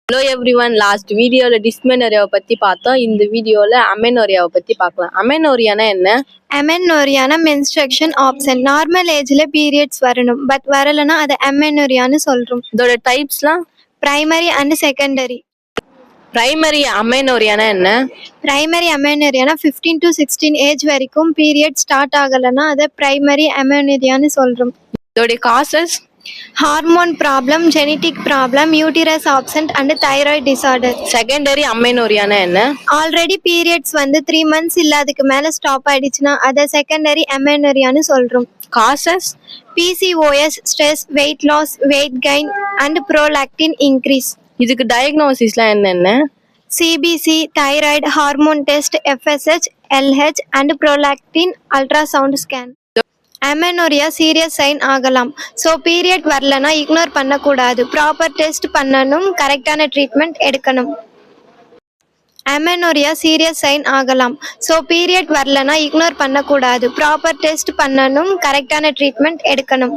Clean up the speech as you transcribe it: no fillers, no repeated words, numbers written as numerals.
Hello everyone, last video dysmenorrhea பத்தி பார்த்தோம். இந்த வீடியோல amenorrhea பத்தி பார்க்கலாம். amenorrhea என்ன? amenorrhea menstruation absent நார்மல் ஏஜ்ல பீரியட்ஸ் வரணும் பட் வரலனா அது amenorrhea சொல்றோம். இதோட டைப்ஸ்லாம் primary and secondary. Primary amenorrhea என்ன? பிரைமரி amenorrhea 15 to 16 ஏஜ் வரைக்கும் பீரியட் ஸ்டார்ட் ஆகலனா அது பிரைமரி amenorrhea சொல்றோம். இதோட causes hormone problem, genetic problem, uterus absent and thyroid disorder. Secondary amenorrhea என்ன? ஆல்ரெடி பீரியட்ஸ் 3 months இல்ல அதுக்கு மேல ஸ்டாப் ஆயிடுச்சுன்னா அதை செகண்டரி amenorrhea சொல்றோம். Causes PCOS, stress, weight loss, weight gain and prolactin increase. இதுக்கு டயக்னோசிஸ்லாம் என்னென்ன? CBC, thyroid hormone test, FSH, LH and prolactin ultrasound scan. amenorrhea serious sign ஆகலாம். ஸோ பீரியட் வரலனா இக்னோர் பண்ணக்கூடாது. ப்ராப்பர் டெஸ்ட் பண்ணணும், கரெக்டான ட்ரீட்மெண்ட் எடுக்கணும். amenorrhea சீரியஸ் சைன் ஆகலாம். ஸோ பீரியட் வரலனா இக்னோர் பண்ணக்கூடாது. ப்ராப்பர் டெஸ்ட் பண்ணணும், கரெக்டான ட்ரீட்மெண்ட் எடுக்கணும்.